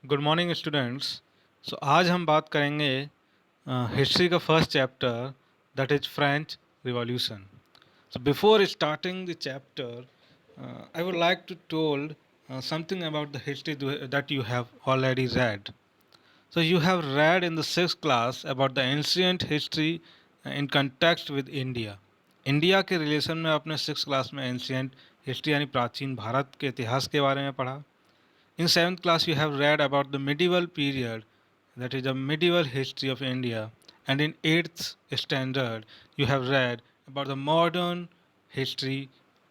Good morning students. आज हम बात करेंगे हिस्ट्री का first chapter, that is French revolution. So before starting the chapter I would like to told something about the history that you have already read. So you have read in the sixth class about the ancient history in context with India. India के relation में आपने six class में ancient history यानी प्राचीन भारत के इतिहास के बारे में पढ़ा। In seventh class, you have read about the medieval period, that is the medieval history of India, and in eighth standard, you have read about the modern history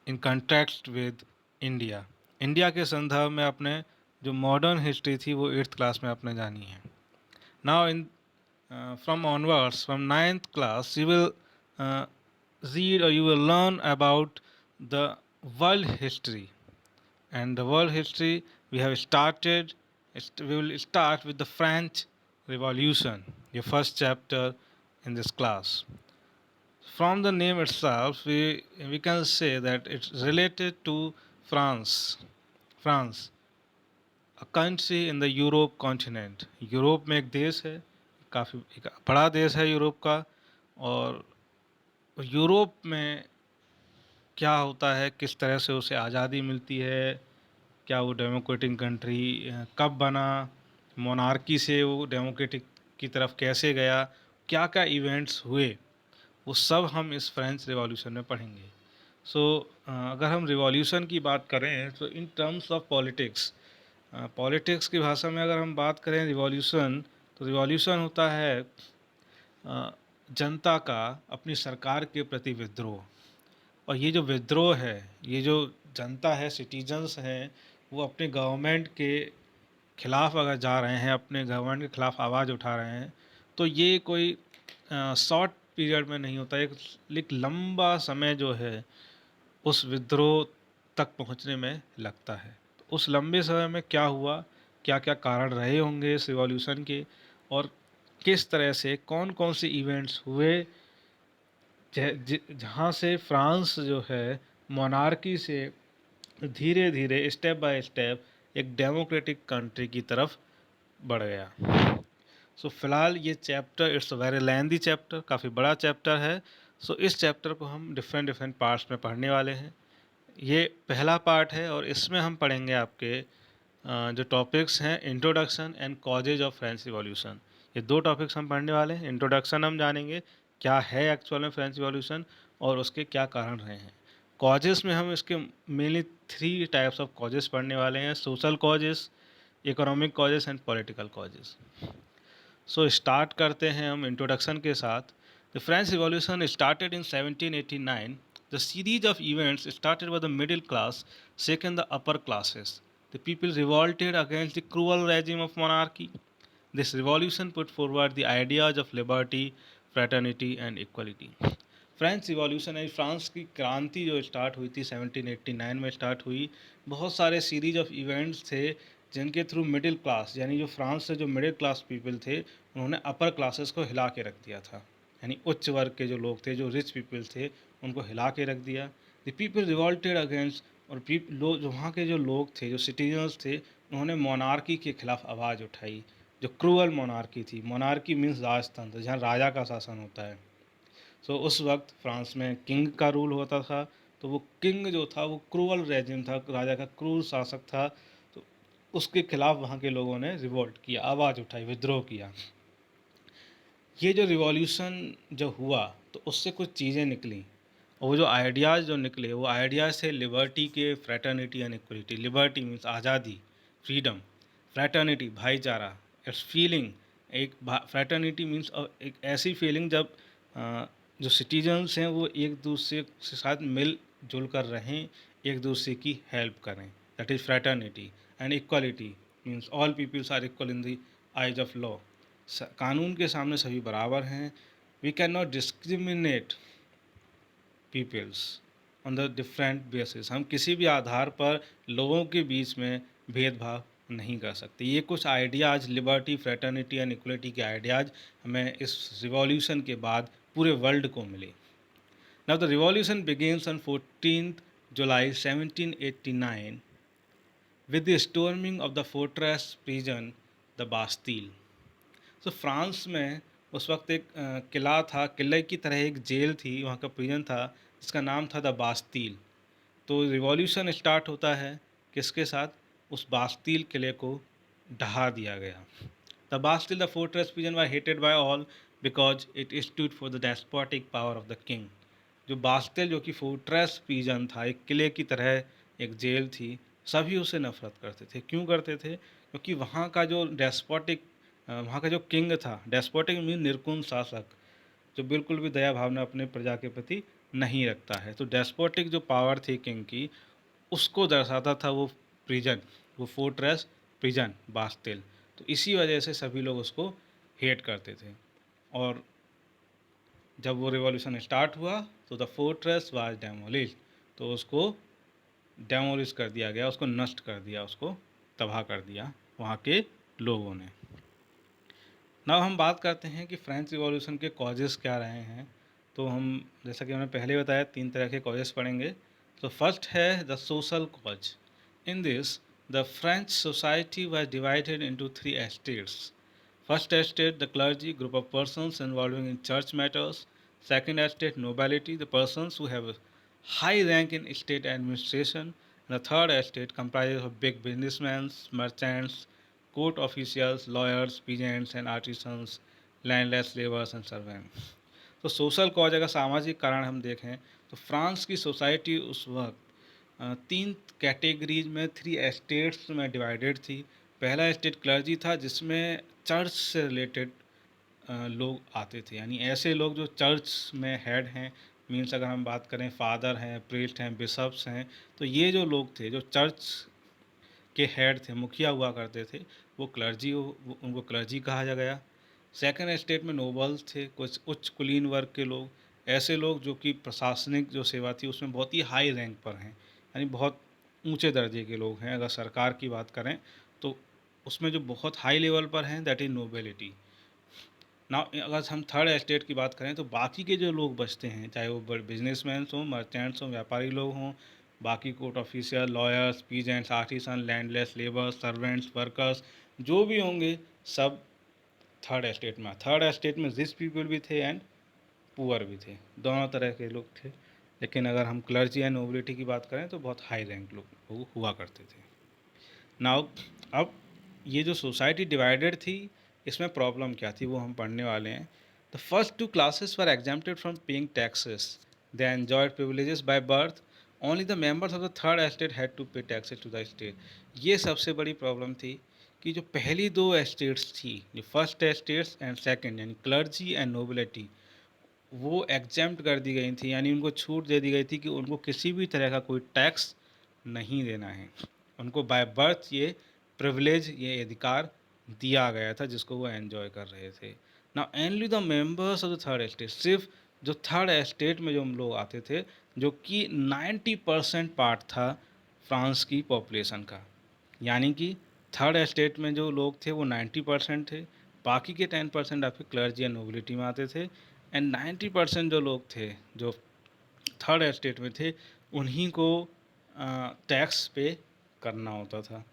in context with India. India के संदर्भ में आपने जो modern history थी वो eighth class में आपने जानी है. Now, from onwards, from ninth class, you will uh, read or you will learn about the world history. And the world history we will start with the French Revolution, your first chapter in this class. From the name itself, we can say that it's related to France, a country in the Europe continent. Europe में एक देश है, काफ़ी एक बड़ा देश है Europe का. और यूरोप में क्या होता है, किस तरह से उसे आज़ादी मिलती है, क्या वो डेमोक्रेटिक कंट्री कब बना, मोनार्की से वो डेमोक्रेटिक की तरफ कैसे गया, क्या क्या इवेंट्स हुए, वो सब हम इस फ्रेंच रिवॉल्यूशन में पढ़ेंगे. अगर हम रिवॉल्यूशन की बात करें तो in terms of politics, politics की भाषा में अगर हम बात करें रिवॉल्यूशन, तो रिवॉल्यूशन होता है जनता का अपनी सरकार के प्रति विद्रोह. और ये जो विद्रोह है, ये जो जनता है, सिटीजन्स हैं, वो अपने गवर्नमेंट के खिलाफ़ अगर जा रहे हैं, अपने गवर्नमेंट के खिलाफ़ आवाज़ उठा रहे हैं, तो ये कोई शॉर्ट पीरियड में नहीं होता. एक लंबा समय जो है उस विद्रोह तक पहुंचने में लगता है. तो उस लंबे समय में क्या हुआ, क्या क्या कारण रहे होंगे इस रिवॉल्यूशन के, और किस तरह से कौन कौन से इवेंट्स हुए जहाँ से फ्रांस जो है मोनार्की से धीरे धीरे स्टेप बाय स्टेप एक डेमोक्रेटिक कंट्री की तरफ बढ़ गया. फ़िलहाल ये chapter it's very lengthy chapter, काफ़ी बड़ा चैप्टर है. इस चैप्टर को हम डिफरेंट डिफरेंट पार्ट्स में पढ़ने वाले हैं. ये पहला पार्ट है और इसमें हम पढ़ेंगे आपके जो टॉपिक्स हैं, introduction and causes of French revolution. ये दो टॉपिक्स हम पढ़ने वाले हैं. इंट्रोडक्शन हम जानेंगे क्या है एक्चुअल में फ्रेंच रिवॉल्यूशन और उसके क्या कारण रहे हैं. कॉजेस में हम इसके mainly three types of causes पढ़ने वाले हैं: social causes, economic causes and political causes. Start करते हैं हम इंट्रोडक्शन के साथ. The French revolution started in 1789. The series of events started by the middle class, shaken the upper classes. The people revolted against the cruel regime of monarchy. This revolution put forward the ideas of liberty, fraternity and equality. French revolution है, France की क्रांति जो start हुई थी 1789 में start हुई. बहुत सारे सीरीज ऑफ इवेंट्स थे जिनके थ्रू मिडिल क्लास, यानी जो फ्रांस से जो मिडिल क्लास पीपल थे, उन्होंने अपर क्लासेस को हिला के रख दिया था. यानी उच्च वर्ग के जो लोग थे, जो रिच पीपल थे, उनको हिला के रख दिया. द पीपल रिवॉल्टेड अगेंस्ट, और जो वहाँ के जो लोग थे, जो सिटीजन्स थे, उन्होंने मोनार्की के खिलाफ आवाज़ उठाई, जो क्रूअल मोनार्की थी. मोनार्की मीन्स राजतंत्र, जहाँ राजा का शासन होता है. उस वक्त फ्रांस में किंग का रूल होता था. तो वो किंग जो था वो क्रूअल रेजिम था, राजा का क्रूर शासक था. तो उसके खिलाफ वहाँ के लोगों ने रिवोल्ट किया, आवाज़ उठाई, विद्रोह किया. ये जो रिवॉल्यूशन जो हुआ तो उससे कुछ चीज़ें निकली, और वो जो आइडियाज़ जो निकले वो आइडियाज़ थे लिबर्टी के, fraternity and equality. Liberty means आज़ादी, फ्रीडम. फ्रेटर्निटी भाईचारा, इट्स फीलिंग. एक फ्रेटर्निटी मीन्स एक ऐसी फीलिंग जब जो सिटीजन्स हैं वो एक दूसरे के साथ मिल जुल कर रहें, एक दूसरे की हेल्प करें. That is fraternity. And equality means all peoples are equal in the eyes of law. कानून के सामने सभी बराबर हैं. We can not discriminate peoples on the different basis. हम किसी भी आधार पर लोगों के बीच में भेदभाव नहीं कर सकते. ये कुछ ideas, liberty, fraternity and equality के आइडियाज़ हमें इस रिवॉल्यूशन के बाद पूरे वर्ल्ड को मिले. Now the revolution begins on 14th July 1789 with the storming of the fortress prison the Bastille। तो फ्रांस में उस वक्त एक किला था, किले की तरह एक जेल थी, वहाँ का प्रिजन था जिसका नाम था द बास्तील। तो रिवॉल्यूशन स्टार्ट होता है किसके साथ? उस बास्तील किले को ढहा दिया गया। The Bastille the fortress prison were hated by all because it stood for the despotic power of the king. जो बास्तील जो कि फोर्ट्रेस प्रिजन था, एक किले की तरह एक जेल थी, सभी उसे नफरत करते थे। क्यों करते थे? क्योंकि वहाँ का जो डेस्पोटिक, वहाँ का जो किंग था, डेस्पोटिक मीन निर्कुन शासक, जो बिल्कुल भी दया भावना अपने प्रजा के प्रति नहीं रखता है। तो डेस्पोटिक जो पावर थी किंग की, उसको दर्शाता था वो प्रिजन, वो फोर्ट्रेस प्रिजन बास्तिल। तो इसी वजह से सभी लोग उसको हेट करते थे। और जब वो रिवॉल्यूशन स्टार्ट हुआ तो द फोर्ट्रेस वाज डेमोलिश, तो उसको डेमोलिश कर दिया गया, उसको नष्ट कर दिया, उसको तबाह कर दिया वहाँ के लोगों ने। नाउ हम बात करते हैं कि फ्रेंच रिवॉल्यूशन के कॉजेज़ क्या रहे हैं। तो हम, जैसा कि हमने पहले बताया, 3 तरह के कॉजेज़ पढ़ेंगे। तो फर्स्ट है the social cause. In this the French society was divided into 3 estates. First estate, the clergy, group of persons involving in church matters. Second estate, nobility, the persons who have a high rank in state administration. And the third estate comprises of big businessmen, merchants, court officials, lawyers, peasants and artisans, landless laborers and servants. तो social cause, अगर सामाजिक कारण हम देखें तो France की society उस वक्त 3 कैटेगरीज में, 3 एस्टेट्स में डिवाइडेड थी। पहला एस्टेट क्लर्जी था जिसमें चर्च से रिलेटेड लोग आते थे, यानी ऐसे लोग जो चर्च में हेड हैं, मीन्स अगर हम बात करें फादर हैं, प्रीस्ट हैं, बिशप्स हैं, तो ये जो लोग थे जो चर्च के हेड थे, मुखिया हुआ करते थे, वो क्लर्जी, उनको क्लर्जी कहा जा गया। सेकंड एस्टेट में नोबल्स थे, कुछ उच्च कुलीन वर्ग के लोग, ऐसे लोग जो कि प्रशासनिक जो सेवा थी उसमें बहुत ही हाई रैंक पर हैं, यानी बहुत ऊंचे दर्जे के लोग हैं। अगर सरकार की बात करें तो उसमें जो बहुत हाई लेवल पर हैं, दैट इज़ नोबिलिटी। ना अगर हम थर्ड एस्टेट की बात करें तो बाकी के जो लोग बचते हैं, चाहे वो बिजनेसमैन हों, मर्चेंट्स हों, व्यापारी लोग हों, बाकी court officer, lawyers, peasants, artisan, landless labours, servants, workers, जो भी होंगे सब थर्ड एस्टेट में। थर्ड एस्टेट में रिच पीपल भी थे एंड पुअर भी थे, दोनों तरह के लोग थे। लेकिन अगर हम क्लर्जी एंड नोबिलिटी की बात करें तो बहुत हाई रैंक लोग हुआ करते थे। नाउ अब ये जो सोसाइटी डिवाइडेड थी, इसमें प्रॉब्लम क्या थी वो हम पढ़ने वाले हैं। The first 2 classes were exempted from paying taxes, they enjoyed privileges by birth. Only the members of the third estate had to pay taxes to the state. ये सबसे बड़ी प्रॉब्लम थी कि जो पहली 2 एस्टेट्स थी, जो फर्स्ट एस्टेट्स एंड सेकंड, यानी क्लर्जी एंड नोबिलिटी, वो एग्जेम्प्ट कर दी गई थी, यानी उनको छूट दे दी गई थी कि उनको किसी भी तरह का कोई टैक्स नहीं देना है। उनको बाय बर्थ ये प्रिविलेज, ये अधिकार दिया गया था जिसको वो एंजॉय कर रहे थे। ना only the members of the third estate, सिर्फ जो थर्ड एस्टेट में जो हम लोग आते थे, जो कि 90% पार्ट था फ्रांस की पॉपुलेशन का, यानी कि थर्ड एस्टेट में जो लोग थे वो 90% थे, बाकी के 10% आपके क्लर्जी एंड नोबिलिटी में आते थे। एंड 90% जो लोग थे जो थर्ड एस्टेट में थे, उन्हीं को टैक्स पे करना होता था।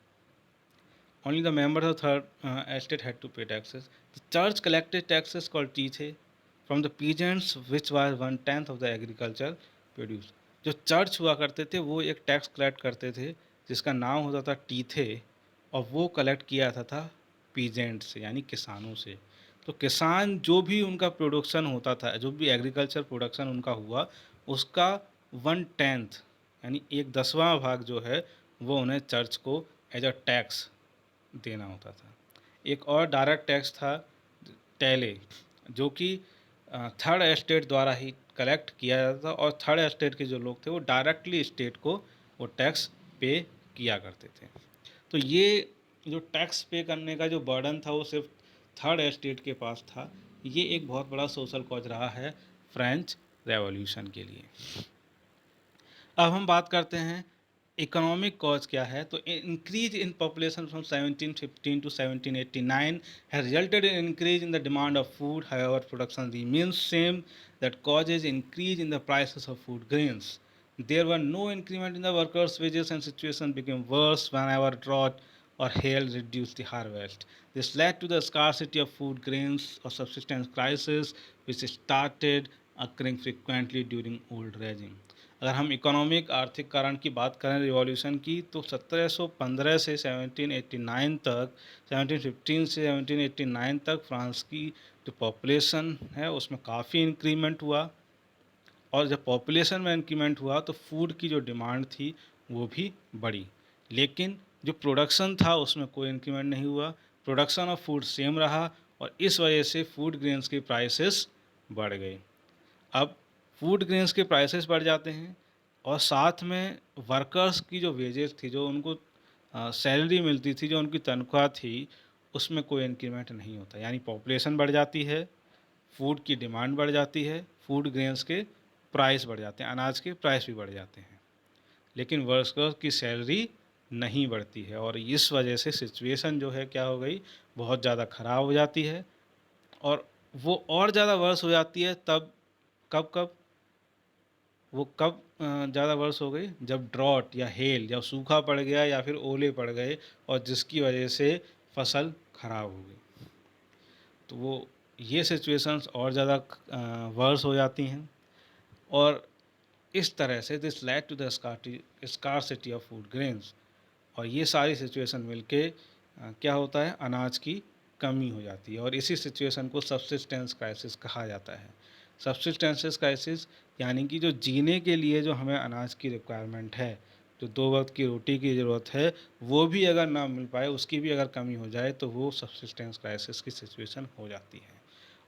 Only the members of third estate had to pay taxes. The church collected taxes called tithe from the peasants, which was 1/10 of the agriculture produce. जो चर्च हुआ करते थे वो एक टैक्स कलेक्ट करते थे जिसका नाम होता था टीथे, और वो कलेक्ट किया था पीजेंट से, यानी किसानों से। तो किसान जो भी उनका प्रोडक्शन होता था, जो भी एग्रीकल्चर प्रोडक्शन उनका हुआ, उसका 1/10 यानी 1/10वां भाग जो है वो उन्हें चर्च को एज अ टैक्स देना होता था। एक और डायरेक्ट टैक्स था टैले, जो कि थर्ड एस्टेट द्वारा ही कलेक्ट किया जाता था, और थर्ड एस्टेट के जो लोग थे वो डायरेक्टली स्टेट को वो टैक्स पे किया करते थे। तो ये जो टैक्स पे करने का जो बर्डन था वो सिर्फ थर्ड एस्टेट के पास था। ये एक बहुत बड़ा सोशल कॉज रहा है फ्रेंच रेवोल्यूशन के लिए। अब हम बात करते हैं इकोनॉमिक कॉज क्या है। तो increase in population from 1715 to 1789 has resulted in increase in the demand of food, however production remains same, that causes increase in the prices of food grains. There were no increment in the workers' wages and situation became worse whenever drought or hail reduced the harvest. This led to the scarcity of food grains or subsistence crisis which started occurring frequently during old regime. अगर हम economic आर्थिक कारण की बात करें revolution की तो 1715 से 1789 तक 1715 से 1789 तक फ्रांस की जो पॉपुलेशन है उसमें काफ़ी इंक्रीमेंट हुआ और जब पॉपुलेशन में इंक्रीमेंट हुआ तो फूड की जो डिमांड थी वो भी बढ़ी, लेकिन जो प्रोडक्शन था उसमें कोई इंक्रीमेंट नहीं हुआ। प्रोडक्शन ऑफ फूड सेम रहा और इस वजह से फूड ग्रेन्स की प्राइसेस बढ़ गई। अब फूड ग्रेन्स के प्राइसेस बढ़ जाते हैं और साथ में वर्कर्स की जो वेजेस थी, जो उनको सैलरी मिलती थी, जो उनकी तनख्वाह थी, उसमें कोई इंक्रीमेंट नहीं होता। यानी पॉपुलेशन बढ़ जाती है, फूड की डिमांड बढ़ जाती है, फूड ग्रेन्स के प्राइस बढ़ जाते हैं, अनाज के प्राइस भी बढ़ जाते हैं, लेकिन वर्कर्स की सैलरी नहीं बढ़ती है और इस वजह से सिचुएशन जो है क्या हो गई, बहुत ज़्यादा ख़राब हो जाती है। और वो और ज़्यादा वर्स हो जाती है तब कब कब वो कब ज़्यादा वर्स हो गई, जब ड्रॉट या हेल या सूखा पड़ गया या फिर ओले पड़ गए और जिसकी वजह से फसल ख़राब हो गई, तो वो ये सिचुएशंस और ज़्यादा वर्स हो जाती हैं। और इस तरह से this led to the scarcity of food grains. और ये सारी सिचुएशन मिलके क्या होता है, अनाज की कमी हो जाती है और इसी सिचुएशन को सब्सिस्टेंस क्राइसिस कहा जाता है। सब्सिस्टेंसेस क्राइसिस यानी कि जो जीने के लिए जो हमें अनाज की रिक्वायरमेंट है, जो 2 वक्त की रोटी की ज़रूरत है, वो भी अगर ना मिल पाए, उसकी भी अगर कमी हो जाए तो वो सब्सिस्टेंस क्राइसिस की सिचुएशन हो जाती है।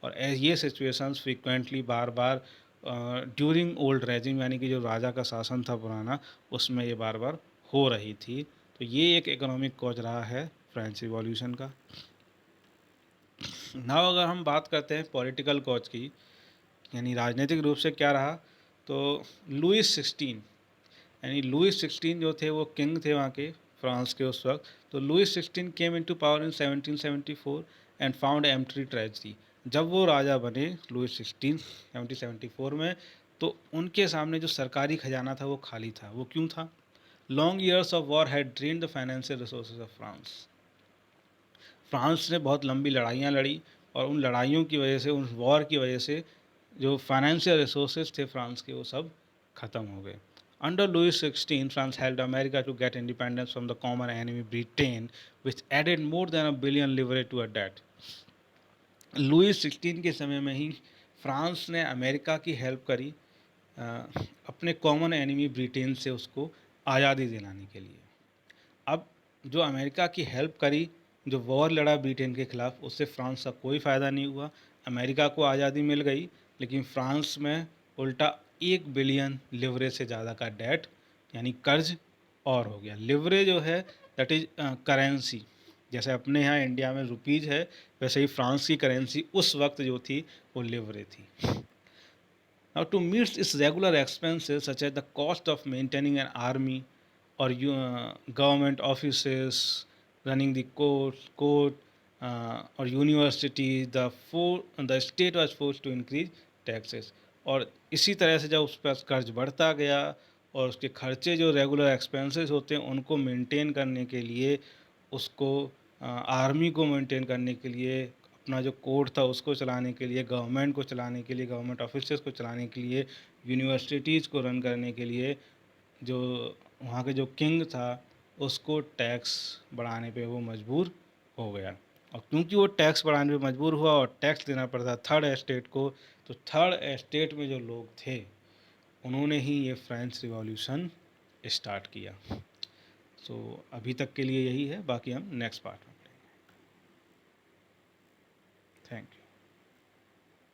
और ये सिचुएशंस फ्रीक्वेंटली बार बार ड्यूरिंग ओल्ड रेजिम यानी कि जो राजा का शासन था पुराना, उसमें ये बार बार हो रही थी। तो ये एक इकोनॉमिक कॉज रहा है फ्रेंच रिवॉल्यूशन का। नाउ अगर हम बात करते हैं पॉलिटिकल कॉज की, यानी राजनीतिक रूप से क्या रहा, तो लुइस 16 यानी लुइस 16 जो थे वो किंग थे वहाँ के फ्रांस के उस वक्त। तो Louis 16 came into power in 1774 and found empty treasury. जब वो राजा बने लुइस 16 1774 में, तो उनके सामने जो सरकारी खजाना था वो खाली था। वो क्यों था? Long years of war had drained the financial resources of France. France ने बहुत लंबी लड़ाइयाँ लड़ी और उन लड़ाइयों की वजह से, उन वॉर की वजह से जो फाइनेंशियल रिसोर्सेज थे फ्रांस के, वो सब ख़त्म हो गए। Under Louis XVI, France helped America to get independence from the common enemy Britain, which added more than $1 billion leverage to her debt. Louis 16 के समय में ही फ्रांस ने अमेरिका की हेल्प करी अपने कॉमन एनिमी ब्रिटेन से उसको आज़ादी दिलाने के लिए। अब जो अमेरिका की हेल्प करी, जो वॉर लड़ा ब्रिटेन के ख़िलाफ़, उससे फ्रांस का कोई फ़ायदा नहीं हुआ। अमेरिका को आज़ादी मिल गई, लेकिन फ्रांस में उल्टा 1 बिलियन लिवरेज से ज़्यादा का डेट यानी कर्ज और हो गया। लिवरेज जो है दैट इज़ करेंसी, जैसे अपने यहाँ इंडिया में रुपीज़ है, वैसे ही फ्रांस की करेंसी उस वक्त जो थी वो लिवरे थी। Now, to meet its regular expenses, such as the cost of maintaining an army or government offices, running the court or university, the state was forced to increase taxes. और इसी तरह से जब उस पर कर्ज बढ़ता गया और उसके खर्चे जो रेगुलर एक्सपेंसेस होते हैं उनको मेंटेन करने के लिए, उसको आर्मी को मेंटेन करने के लिए, अपना जो कोर्ट था उसको चलाने के लिए, गवर्नमेंट को चलाने के लिए, गवर्नमेंट ऑफिसर्स को चलाने के लिए, यूनिवर्सिटीज़ को रन करने के लिए, जो वहाँ के जो किंग था उसको टैक्स बढ़ाने पे वो मजबूर हो गया। और क्योंकि वो टैक्स बढ़ाने पे मजबूर हुआ और टैक्स देना पड़ता थर्ड एस्टेट को, तो थर्ड एस्टेट में जो लोग थे उन्होंने ही ये फ्रेंच रिवॉल्यूशन स्टार्ट किया। सो अभी तक के लिए यही है, बाकी हम नेक्स्ट पार्ट में। Thank you.